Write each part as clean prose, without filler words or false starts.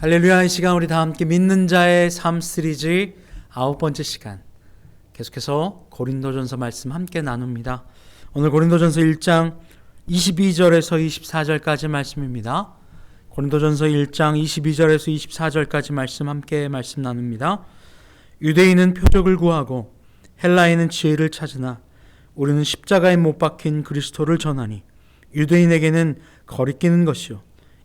할렐루야. 이 시간 우리 다 함께 믿는 자의 삶 시리즈 9번째 시간, 계속해서 고린도전서 말씀 함께 나눕니다. 오늘 고린도전서 1장 22절에서 24절까지 말씀입니다. 고린도전서 1장 22절에서 24절까지 말씀 함께 말씀 나눕니다. 유대인은 표적을 구하고 헬라인은 지혜를 찾으나 우리는 십자가에 못 박힌 그리스도를 전하니 유대인에게는 거리끼는 것이요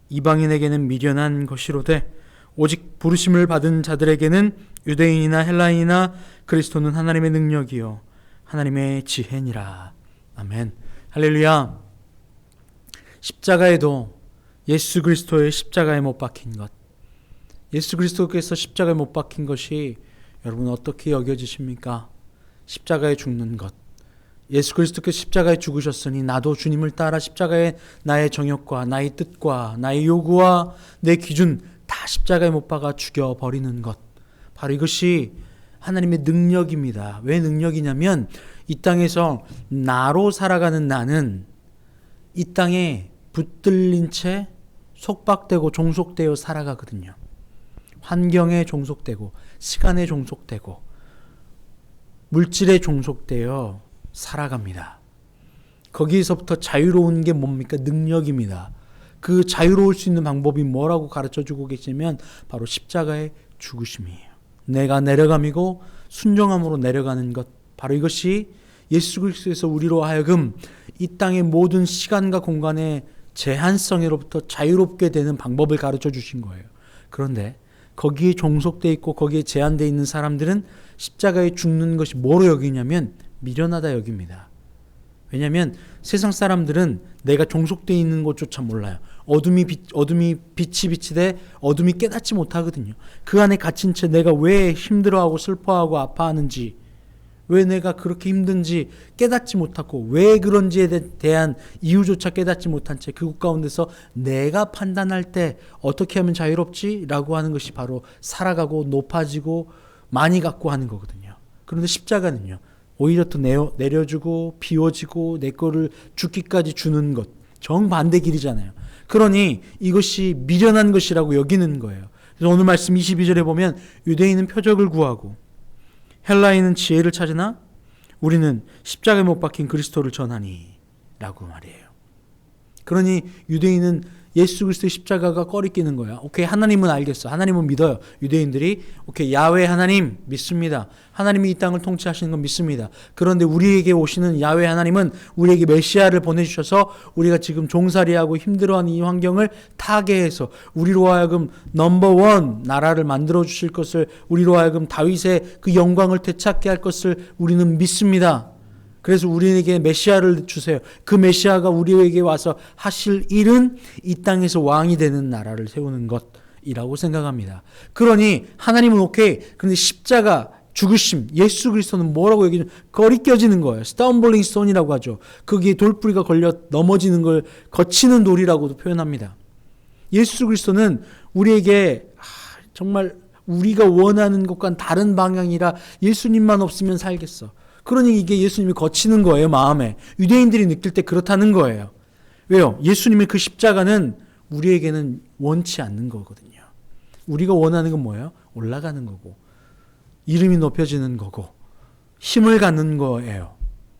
이방인에게는 미련한 것이로되 오직 부르심을 받은 자들에게는 유대인이나 헬라인이나 그리스도는 하나님의 능력이요 하나님의 지혜니라. 아멘. 할렐루야. 십자가에도 예수 그리스도의 십자가에 못 박힌 것, 예수 그리스도께서 십자가에 못 박힌 것이 여러분 어떻게 여겨지십니까? 십자가에 죽는 것, 예수 그리스도께서 십자가에 죽으셨으니 나도 주님을 따라 십자가에 나의 정욕과 나의 뜻과 나의 요구와 내 기준 다 십자가에 못 박아 죽여버리는 것, 바로 이것이 하나님의 능력입니다. 왜 능력이냐면 이 땅에서 나로 살아가는 나는 이 땅에 붙들린 채 속박되고 종속되어 살아가거든요. 환경에 종속되고 시간에 종속되고 물질에 종속되어 살아갑니다. 거기에서부터 자유로운 게 뭡니까? 능력입니다. 그 자유로울 수 있는 방법이 뭐라고 가르쳐주고 계시면 바로 십자가의 죽으심이에요. 내가 내려감이고 순종함으로 내려가는 것, 바로 이것이 예수 그리스도에서 우리로 하여금 이 땅의 모든 시간과 공간의 제한성으로부터 자유롭게 되는 방법을 가르쳐 주신 거예요. 그런데 거기에 종속되어 있고 거기에 제한되어 있는 사람들은 십자가에 죽는 것이 뭐로 여기냐면 미련하다 여깁니다. 왜냐하면 세상 사람들은 내가 종속되어 있는 것조차 몰라요. 어둠이 빛이 비치되 어둠이 깨닫지 못하거든요. 그 안에 갇힌 채 내가 왜 힘들어하고 슬퍼하고 아파하는지, 왜 내가 그렇게 힘든지 깨닫지 못하고 왜 그런지에 대한 이유조차 깨닫지 못한 채 그 가운데서 내가 판단할 때 어떻게 하면 자유롭지? 라고 하는 것이 바로 살아가고 높아지고 많이 갖고 하는 거거든요. 그런데 십자가는요, 오히려 더 내려주고 비워지고 내 거를 죽기까지 주는 것, 정반대 길이잖아요. 그러니 이것이 미련한 것이라고 여기는 거예요. 그래서 오늘 말씀 22절에 보면 유대인은 표적을 구하고 헬라인은 지혜를 찾으나 우리는 십자가에 못 박힌 그리스도를 전하니 라고 말이에요. 그러니 유대인은 예수 그리스도의 십자가가 꺼리끼는 거야. 오케이, 하나님은 알겠어. 하나님은 믿어요. 유대인들이 오케이, 야훼 하나님 믿습니다. 하나님이 이 땅을 통치하시는 건 믿습니다. 그런데 우리에게 오시는 야훼 하나님은 우리에게 메시아를 보내주셔서 우리가 지금 종살이하고 힘들어하는 이 환경을 타개해서 우리로 하여금 넘버원 나라를 만들어 주실 것을, 우리로 하여금 다윗의 그 영광을 되찾게 할 것을 우리는 믿습니다. 그래서 우리에게 메시아를 주세요. 그 메시아가 우리에게 와서 하실 일은 이 땅에서 왕이 되는 나라를 세우는 것이라고 생각합니다. 그러니 하나님은 오케이. 그런데 십자가 죽으심, 예수 그리스도는 뭐라고 얘기하냐면 거리껴지는 거예요. 스톰블링 스톤이라고 하죠. 거기에 돌뿌리가 걸려 넘어지는 걸 거치는 돌이라고도 표현합니다. 예수 그리스도는 우리에게 정말 우리가 원하는 것과는 다른 방향이라 예수님만 없으면 살겠어. 그러니 이게 예수님이 거치는 거예요, 마음에. 유대인들이 느낄 때 그렇다는 거예요. 왜요? 예수님의 그 십자가는 우리에게는 원치 않는 거거든요. 우리가 원하는 건 뭐예요? 올라가는 거고, 이름이 높여지는 거고, 힘을 갖는 거예요.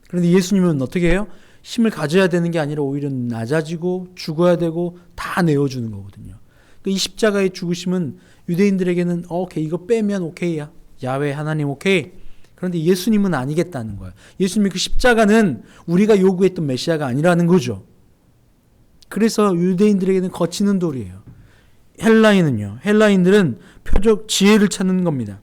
그런데 예수님은 어떻게 해요? 힘을 가져야 되는 게 아니라 오히려 낮아지고 죽어야 되고 다 내어주는 거거든요. 그러니까 이 십자가의 죽으심은 유대인들에게는 오케이, 이거 빼면 오케이야. 야훼 하나님 오케이. 그런데 예수님은 아니겠다는 거예요. 예수님의 그 십자가는 우리가 요구했던 메시아가 아니라는 거죠. 그래서 유대인들에게는 거치는 돌이에요. 헬라인은요, 헬라인들은 표적 지혜를 찾는 겁니다.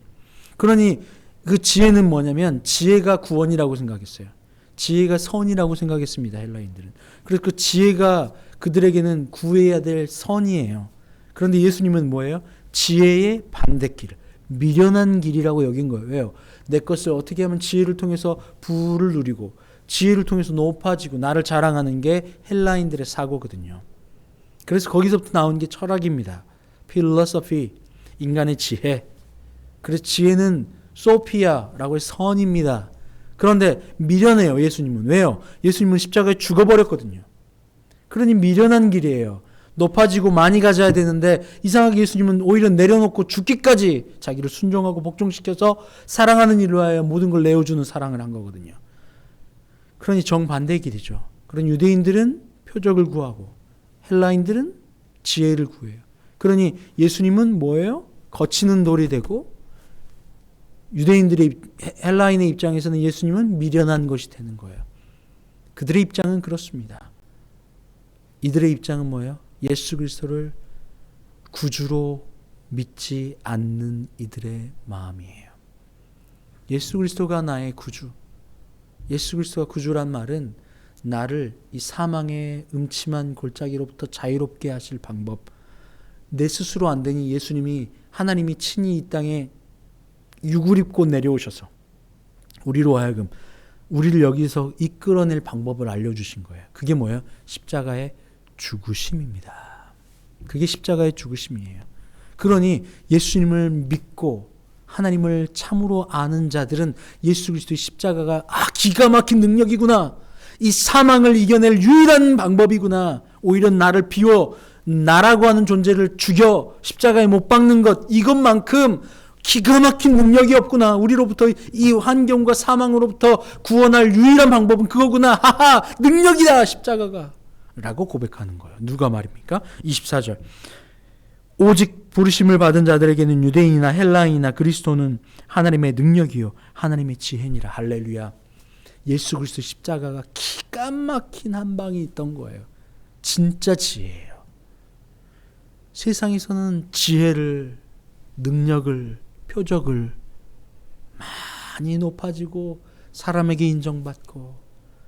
그러니 그 지혜는 뭐냐면 지혜가 구원이라고 생각했어요. 지혜가 선이라고 생각했습니다. 헬라인들은. 그래서 그 지혜가 그들에게는 구해야 될 선이에요. 그런데 예수님은 뭐예요? 지혜의 반대길, 미련한 길이라고 여긴 거예요. 왜요? 내 것을 어떻게 하면 지혜를 통해서 부를 누리고 지혜를 통해서 높아지고 나를 자랑하는 게 헬라인들의 사고거든요. 그래서 거기서부터 나온 게 철학입니다. 필로소피, 인간의 지혜. 그래서 지혜는 소피아라고 해서 선입니다. 그런데 미련해요, 예수님은. 왜요? 예수님은 십자가에 죽어버렸거든요. 그러니 미련한 길이에요. 높아지고 많이 가져야 되는데 이상하게 예수님은 오히려 내려놓고 죽기까지 자기를 순종하고 복종시켜서 사랑하는 일로 하여 모든 걸 내어주는 사랑을 한 거거든요. 그러니 정반대의 길이죠. 그런 유대인들은 표적을 구하고 헬라인들은 지혜를 구해요. 그러니 예수님은 뭐예요? 거치는 돌이 되고 유대인들의 헬라인의 입장에서는 예수님은 미련한 것이 되는 거예요. 그들의 입장은 그렇습니다. 이들의 입장은 뭐예요? 예수 그리스도를 구주로 믿지 않는 이들의 마음이에요. 예수 그리스도가 나의 구주. 예수 그리스도가 구주란 말은 나를 이 사망의 음침한 골짜기로부터 자유롭게 하실 방법. 내 스스로 안 되니 예수님이 하나님이 친히 이 땅에 육을 입고 내려오셔서 우리로 하여금 우리를 여기서 이끌어낼 방법을 알려주신 거예요. 그게 뭐예요? 십자가의 죽으심입니다. 그게 십자가의 죽으심이에요. 그러니 예수님을 믿고 하나님을 참으로 아는 자들은 예수 그리스도의 십자가가 기가 막힌 능력이구나. 이 사망을 이겨낼 유일한 방법이구나. 오히려 나를 비워 나라고 하는 존재를 죽여 십자가에 못 박는 것 이것만큼 기가 막힌 능력이 없구나. 우리로부터 이 환경과 사망으로부터 구원할 유일한 방법은 그거구나. 하하, 능력이다 십자가가 라고 고백하는 거예요. 누가 말입니까? 24절. 오직 부르심을 받은 자들에게는 유대인이나 헬라인이나 그리스도는 하나님의 능력이요 하나님의 지혜니라. 할렐루야. 예수 그리스도 십자가가 기가 막힌 한 방이 있던 거예요. 진짜 지혜예요. 세상에서는 지혜를, 능력을, 표적을 많이 높아지고 사람에게 인정받고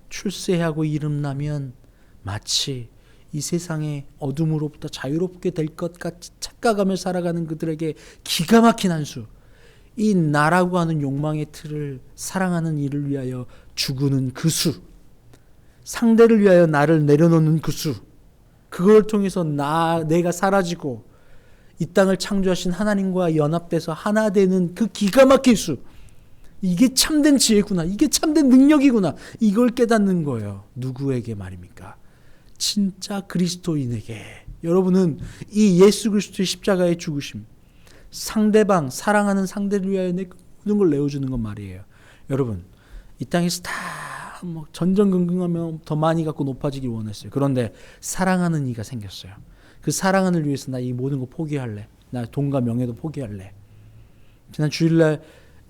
출세하고 이름나면 마치 이 세상의 어둠으로부터 자유롭게 될 것 같이 착각하며 살아가는 그들에게 기가 막힌 한 수. 이 나라고 하는 욕망의 틀을 사랑하는 이를 위하여 죽으는 그 수. 상대를 위하여 나를 내려놓는 그 수. 그걸 통해서 내가 사라지고 이 땅을 창조하신 하나님과 연합돼서 하나 되는 그 기가 막힌 수. 이게 참된 지혜구나. 이게 참된 능력이구나. 이걸 깨닫는 거예요. 누구에게 말입니까? 진짜 그리스도인에게. 여러분은 이 예수 그리스도의 십자가의 죽으심, 상대방, 사랑하는 상대를 위하여 모든 걸 내어주는 건 말이에요. 여러분, 이 땅에서 다 전전긍긍하며 더 많이 갖고 높아지길 원했어요. 그런데 사랑하는 이가 생겼어요. 그 사랑하는 위해서 나 이 모든 거 포기할래. 나 돈과 명예도 포기할래. 지난 주일날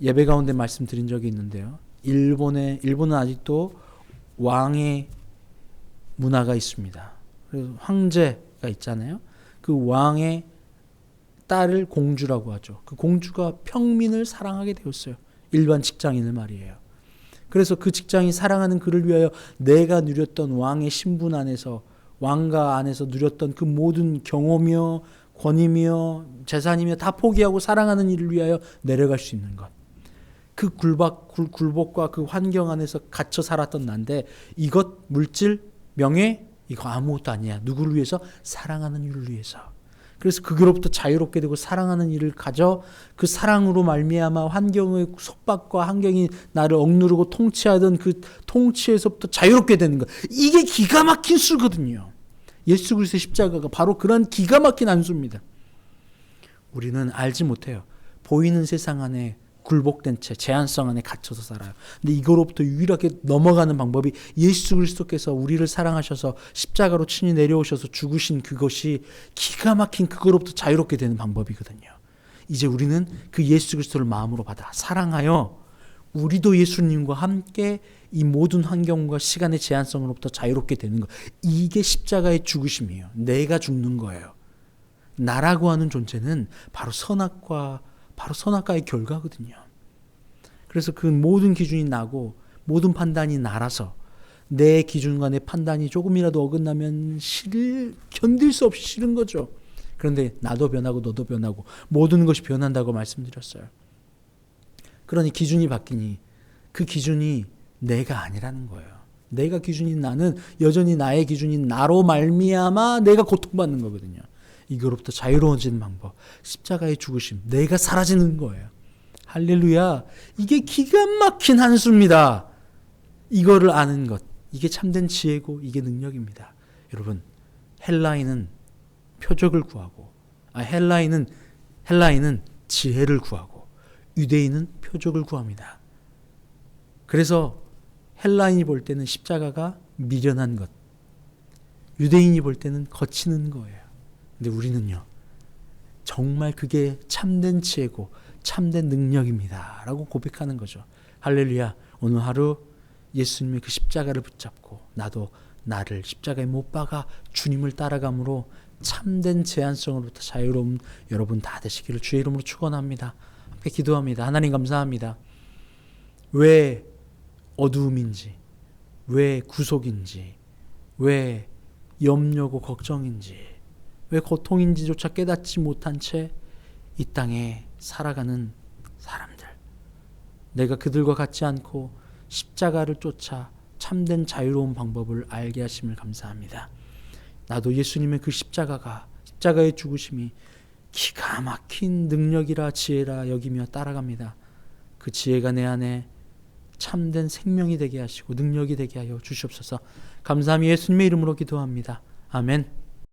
예배 가운데 말씀드린 적이 있는데요. 일본은 아직도 왕의 문화가 있습니다. 그래서 황제가 있잖아요. 그 왕의 딸을 공주라고 하죠. 그 공주가 평민을 사랑하게 되었어요. 일반 직장인을 말이에요. 그래서 그 직장인 사랑하는 그를 위하여 내가 누렸던 왕의 신분 안에서 왕가 안에서 누렸던 그 모든 경호며 권위며 재산이며 다 포기하고 사랑하는 이를 위하여 내려갈 수 있는 것. 그 굴복과 그 환경 안에서 갇혀 살았던 난데 이것 물질, 명예 이거 아무것도 아니야. 누구를 위해서? 사랑하는 이를 위해서. 그래서 그로부터 자유롭게 되고 사랑하는 일을 가져 그 사랑으로 말미암아 환경의 속박과 환경이 나를 억누르고 통치하던 그 통치에서부터 자유롭게 되는 것. 이게 기가 막힌 수거든요. 예수 그리스도의 십자가가 바로 그런 기가 막힌 안수입니다. 우리는 알지 못해요. 보이는 세상 안에 굴복된 채 제한성 안에 갇혀서 살아요. 근데 이거로부터 유일하게 넘어가는 방법이 예수 그리스도께서 우리를 사랑하셔서 십자가로 친히 내려오셔서 죽으신 그것이 기가 막힌 그거로부터 자유롭게 되는 방법이거든요. 이제 우리는 그 예수 그리스도를 마음으로 받아 사랑하여 우리도 예수님과 함께 이 모든 환경과 시간의 제한성으로부터 자유롭게 되는 것. 이게 십자가의 죽으심이에요. 내가 죽는 거예요. 나라고 하는 존재는 바로 선악과의 결과거든요. 그래서 그 모든 기준이 나고 모든 판단이 나라서 내 기준과 내 판단이 조금이라도 어긋나면 견딜 수 없이 싫은 거죠. 그런데 나도 변하고 너도 변하고 모든 것이 변한다고 말씀드렸어요. 그러니 기준이 바뀌니 그 기준이 내가 아니라는 거예요. 내가 기준인 나는 여전히 나의 기준인 나로 말미암아 내가 고통받는 거거든요. 이거로부터 자유로워지는 방법. 십자가의 죽으심. 내가 사라지는 거예요. 할렐루야. 이게 기가 막힌 한수입니다. 이거를 아는 것. 이게 참된 지혜고 이게 능력입니다. 여러분, 헬라인은 표적을 구하고, 헬라인은 지혜를 구하고 유대인은 표적을 구합니다. 그래서 헬라인이 볼 때는 십자가가 미련한 것, 유대인이 볼 때는 거치는 거예요. 근데 우리는요, 정말 그게 참된 지혜고 참된 능력입니다 라고 고백하는 거죠. 할렐루야. 오늘 하루 예수님의 그 십자가를 붙잡고 나도 나를 십자가에 못 박아 주님을 따라감으로 참된 제한성으로부터 자유로운 여러분 다 되시기를 주의 이름으로 축원합니다. 함께 기도합니다. 하나님 감사합니다. 왜 어두움인지, 왜 구속인지, 왜 염려고 걱정인지, 왜 고통인지조차 깨닫지 못한 채 이 땅에 살아가는 사람들, 내가 그들과 같지 않고 십자가를 쫓아 참된 자유로운 방법을 알게 하심을 감사합니다. 나도 예수님의 그 십자가의 죽으심이 기가 막힌 능력이라 지혜라 여기며 따라갑니다. 그 지혜가 내 안에 참된 생명이 되게 하시고 능력이 되게 하여 주시옵소서. 감사함이 예수님의 이름으로 기도합니다. 아멘.